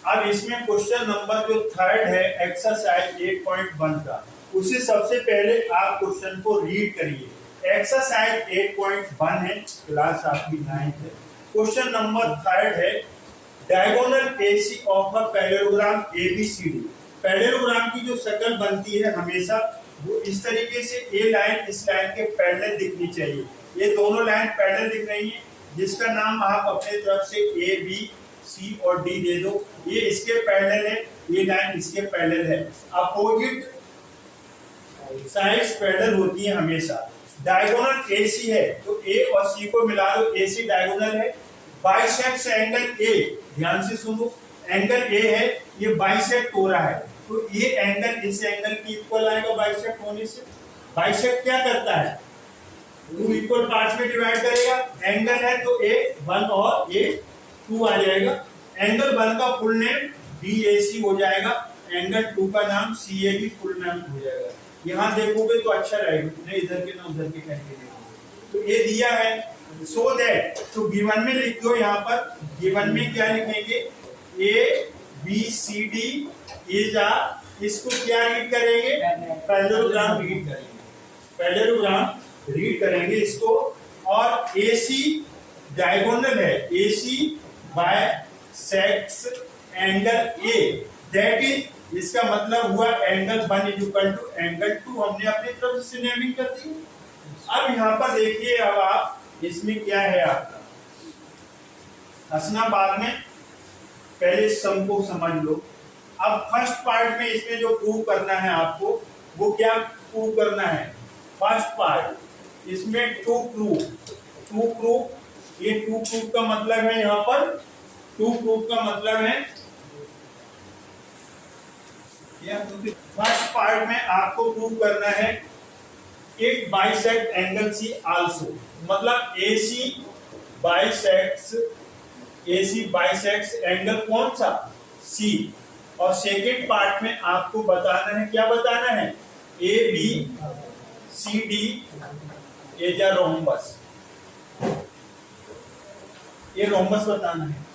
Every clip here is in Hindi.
अब इसमें क्वेश्चन नंबर जो थर्ड है एक्सरसाइज 8.1 का, उसे सबसे पहले आप क्वेश्चन को रीड करिए। एक्सरसाइज 8.1 है, क्लास आपकी 9th है। क्वेश्चन नंबर थर्ड है diagonal AC of a parallelogram ABCD. Parallelogram की जो शक्ल बनती है हमेशा वो इस तरीके से, ए लाइन इस लाइन के पैरेलल दिखनी चाहिए। ये दोनों लाइन पैरेलल दिख रही है, जिसका नाम आप अपने तरफ से ए बी सी और डी दे दो। ये इसके पैरेलल है, ये लाइन इसके पैरेलल है। अपोजिट साइड्स पैरेलल होती है हमेशा। डायगोनल एसी है तो ए और सी को मिला दो, एसी डायगोनल है। बाइसेक्ट्स एंगल ए, ध्यान से सुनो, एंगल ए है, ये बाइसेक्ट हो रहा है तो ये एंगल इस एंगल की इक्वल आएगा बाइसेक्ट होने से। बाइसेक्ट क्या करता है, टू इक्वल पार्ट्स में डिवाइड करेगा। एंगल है तो ए 1 और ए 2 आ जाएगा। एंगल 1 का फुल नेम BAC हो जाएगा, एंगल 2 का नाम CAB फुल नेम हो जाएगा। यहाँ देखोगे तो अच्छा रहेगा, नहीं इधर के ना उधर के कह के। तो ये दिया है सो दैट, तो गिवन में लिख दो। यहाँ पर गिवन में क्या लिखेंगे, ABCD इज आ, इसको क्या रीड करेंगे, पैरेललोग्राम रीड करेंगे, पैरेललोग्राम रीड करेंगे इसको। और AC डायगोनल है, AC bisects angle A, that is, इसका मतलब हुआ एंगल 1 इक्वल टू एंगल 2। हमने अपनी तरफ से नेमिंग कर दी। अब यहाँ पर देखिए, अब आप इसमें क्या है आपका हंसना बाद में, पहले सम को समझ लो। अब फर्स्ट पार्ट में इसमें जो प्रूव करना है आपको, वो क्या प्रूव करना है, फर्स्ट पार्ट इसमें टू प्रूव। ये टू प्रूव का मतलब है, यहाँ पर टू प्रूव का मतलब है, फर्स्ट पार्ट में आपको प्रूव करना है it bisect angle C also, मतलब AC बाइसेक्ट्स एंगल कौन सा, C। और सेकेंड पार्ट में आपको बताना है, क्या बताना है, ABCD इज अ रोम्बस, ये रोम्बस बताना है।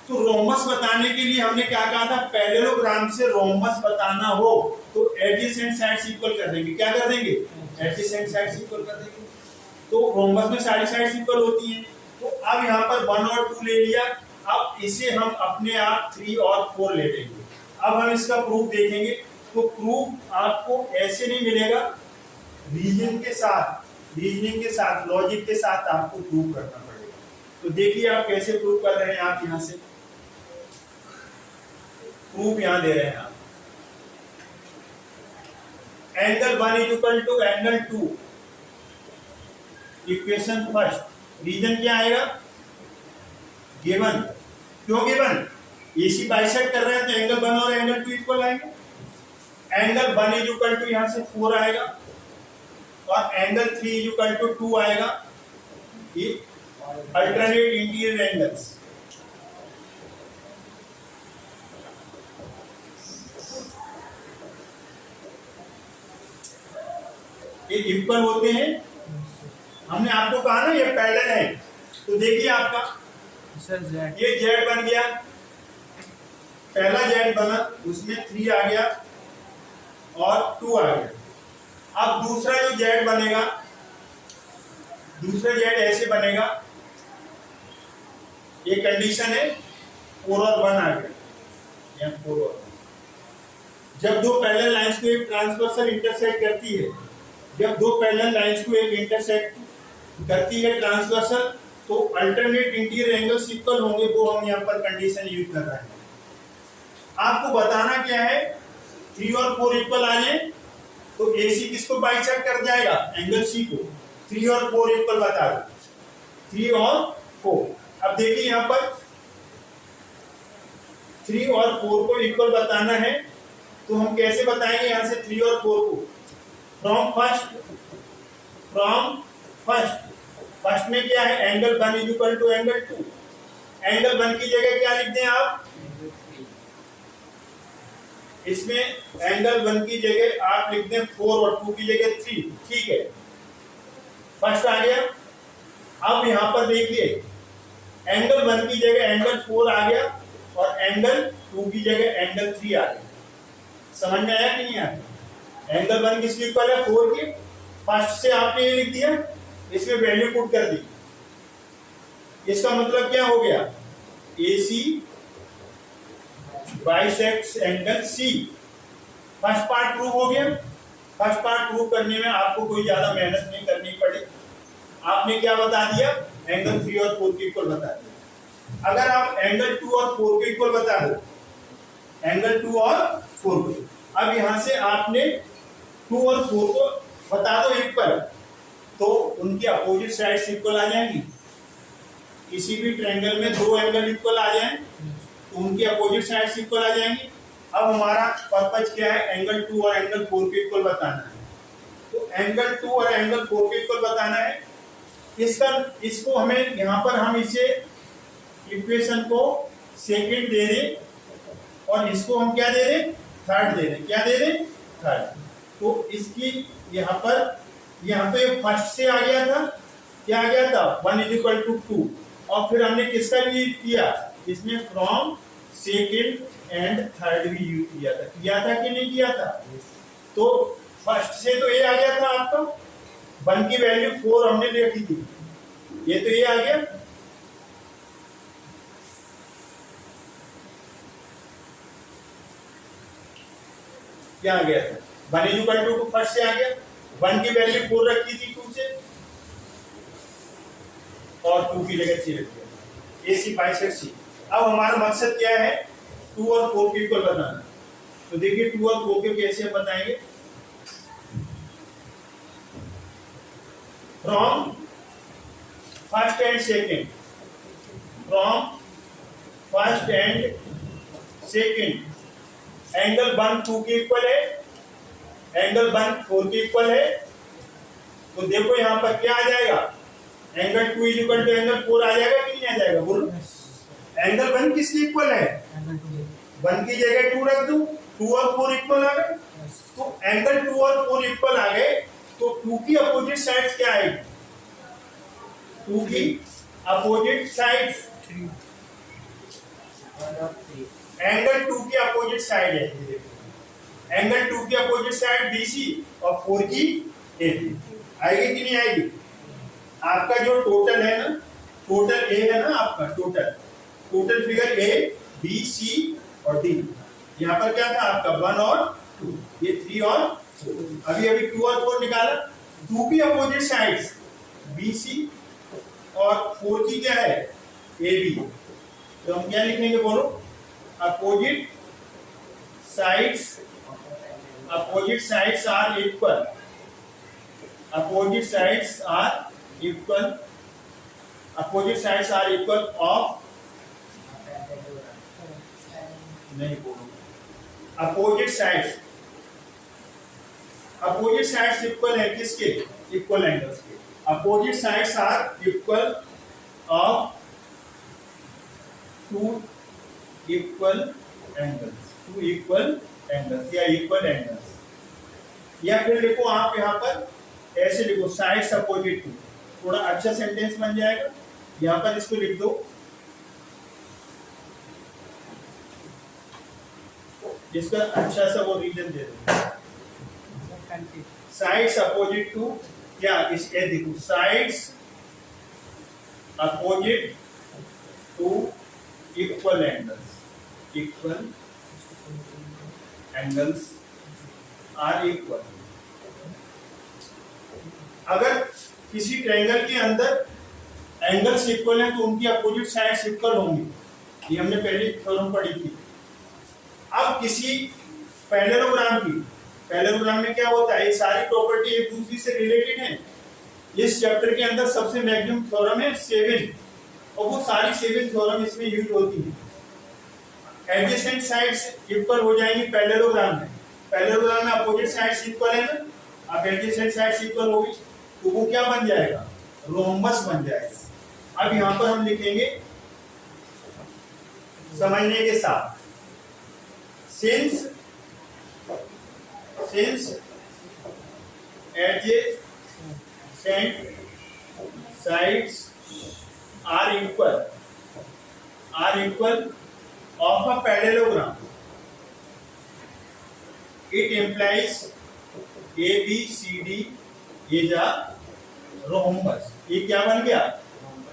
तो रोम्बस बताने के लिए हमने क्या कहा था, पैरेललोग्राम से रोम्बस बताना हो तो एडजेसेंट साइड्स इक्वल कर देंगे। क्या कर देंगे, एडजेसेंट साइड्स इक्वल कर देंगे। तो रोम्बस में सारी साइड्स इक्वल होती हैं। तो अब यहाँ पर 1 और 2 ले लिया, अब इसे हम अपने आप 3 और 4 ले लेंगे। अब हम इसका प्रूफ देखेंगे। तो प्रूफ आपको ऐसे नहीं मिलेगा, रीजनिंग के साथ लॉजिक के साथ आपको प्रूव करना पड़ेगा। तो देखिए आप कैसे प्रूव कर रहे हैं। आप यहाँ से प्रूफ यहाँ दे रहे हैं आप, angle 1 equal to angle 2, equation first. Reason क्या आएगा, गिवन। क्यों गिवन, AC बाइसेक्ट कर रहे हैं तो एंगल 1 और एंगल 2 इक्वल आएंगे। एंगल 1 इक्वल टू यहाँ से 4 आएगा और एंगल 3 इक्वल टू 2 आएगा। ये अल्टरनेट इंटीरियर एंगल्स, ये इक्वल होते हैं। हमने आपको कहा ना ये पैरेलल है। तो देखिए आपका ये Z बन गया, पहला Z बना, उसमें 3 आ गया और 2 आ गया। अब दूसरा जो Z बनेगा, दूसरा Z ऐसे बनेगा, ये कंडीशन है 4 और 1 आ गया, यहाँ 4 और 1। जब दो पैरेलल लाइंस को एक ट्रांसवर्सल इंटरसेक्ट करती है, जब दो पैरेलल लाइंस को एक इंटरसेक्ट करती है ट्रांसवर्सल, तो अल्टरनेट इंटीरियर एंगल्स इक्वल होंगे। वो हम यहाँ पर कंडीशन यूज कर रहे हैं। आपको बताना क्या है, 3 और 4 इक्वल आ जाए तो AC किसको बाइसेक्ट कर जाएगा, एंगल C को। 3 और 4 इक्वल बता दो, 3 और 4। अब देखिए यहाँ पर 3 और 4 को इक्वल बताना है, तो हम कैसे बताएंगे यहाँ से 3 और 4 को, फ्रॉम फर्स्ट में क्या है, angle 1 equal to angle 2। Angle 1 की जगह क्या लिख दें आप, इसमें एंगल 1 की जगह आप लिख दें 4 और 2 की जगह 3, ठीक है, फर्स्ट आ गया। अब यहाँ पर देखिए एंगल 1 की जगह एंगल 4 आ गया और एंगल 2 की जगह एंगल 3 आ गया। समझ में आया कि नहीं आया? एंगल 1 किसके इक्वल है? 4 के। फर्स्ट से आपने ये लिख दिया, इसमें वैल्यू पुट कर दी। इसका मतलब क्या हो गया? AC bisects angle C। First part prove हो गया। फर्स्ट पार्ट प्रूव करने में आपको कोई ज्यादा मेहनत नहीं करनी पड़ी। आपने क्या बता दिया? एंगल 3 और 4 के इक्वल बता दिया। अगर आप एंगल 2 और 4 के इक्वल बता दो, एंगल 2 और 4 के, अब यहां से आपने 2 और 4 को बता दो इक्वल, तो उनकी अपोजिट साइड्स इक्वल आ जाएंगी। किसी भी ट्रायंगल में दो एंगल इक्वल आ जाएं तो उनकी अपोजिट साइड्स इक्वल आ जाएंगी। अब हमारा पर्पज क्या है? एंगल 2 और एंगल 4 के इक्वल बताना है। तो एंगल 2 और एंगल 4 के इक्वल बताना है। इसको हमें यहाँ पर हम इसे इक्वेशन को सेकंड दे दें और इसको हम क्या दे दें? थर्ड दे दें। क्या दे दें? थर्ड। तो इसकी यहाँ पे फर्स्ट से आ गया था, क्या आ गया था? 1 = 2। और फिर हमने किसका यूज किया? इसमें फ्रॉम, सेकंड एंड थर्ड भी यूज किया था कि नहीं किया था? तो फर्स्ट से तो ये आ गया था आपका, 1 की वैल्यू 4 हमने लिखी थी, ये तो ये आ गया। क्या आ गया था? 1 = 2 फर्स्ट से आ गया, 1 की वैल्यू 4 रखी थी 2 से, और 2 की जगह 3 रख दिया। AC bisect C। अब हमारा मकसद क्या है? 2 और 4 के इक्वल बनाना। तो देखिए 2 और 4 के कैसे हम बताएंगे? From first and second, from first and second, angle 1 2 के इक्वल है, एंगल 1 4 के इक्वल है। तो देखो यहाँ पर क्या आ जाएगा? एंगल 2 = एंगल 4 आ जाएगा कि नहीं आ जाएगा? बोलो। एंगल 1 किसके इक्वल है? 1 की जगह 2 रख दूं, 2 और 4 इक्वल आ गए। तो एंगल 2 और 4 इक्वल आ गए, तो 2 की अपोजिट साइड्स क्या आएगी? 2 की अपोजिट साइड्स, एंगल 2 की अपोजिट साइड है, एंगल 2 की अपोजिट साइड BC और 4 की AB आएगी कि नहीं आएगी? आपका जो टोटल है ना, टोटल A है ना आपका, total figure A B C और D। यहाँ पर क्या था आपका? 1 और 2, ये 3 और 4। अभी 2 और 4 निकाला। 2 की अपोजिट साइड्स BC और 4 की क्या है? AB। तो हम क्या लिखेंगे? बोलो। Opposite sides are equal, opposite sides are equal of, नहीं बोलो, अपोजिट साइड्स इक्वल है किसके? इक्वल एंगल्स के। Opposite sides are equal of 2 equal angles या इक्वल एंगल्स। या फिर लिखो आप यहाँ पर ऐसे लिखो, साइड्स अपोजिट टू, थोड़ा अच्छा सेंटेंस बन जाएगा। यहाँ पर इसको लिख दो, इसका अच्छा सा वो रीजन दे दो। साइड्स अपोजिट टू, क्या इसके देखो, sides opposite to equal angles are equal. अगर किसी ट्रायंगल के अंदर एंगल्स इक्वल हैं तो उनकी अपोजिट साइड्स इक्वल होंगी, ये हमने पहले थ्योरम पढ़ी थी। अब किसी पैरेललोग्राम में क्या होता है? ये सारी प्रॉपर्टी एक दूसरे से रिलेटेड है। इस चैप्टर के अंदर सबसे मैक्सिमम थ्योरम है 7, और वो सारी 7 थ्योरम इसमें यूज होती है। एडजेसेंट साइड्स इक्वल हो जाएंगी पैरेललोग्राम में। पैरेललोग्राम में अपोजिट साइड्स इक्वल है ना, अब एडजेसेंट साइड्स इक्वल होगी तो वो क्या बन जाएगा? रोम्बस बन जाएगा। अब यहाँ पर हम लिखेंगे समझने के साथ, since adjacent sides are equal, of a parallelogram. It implies ABCD is a rhombus. ये क्या बन गया?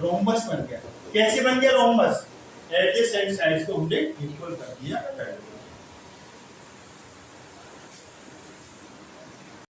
रोम्बस बन गया। कैसे बन गया रोम्बस? एडजेसेंट साइड्स को हमने इक्वल कर दिया।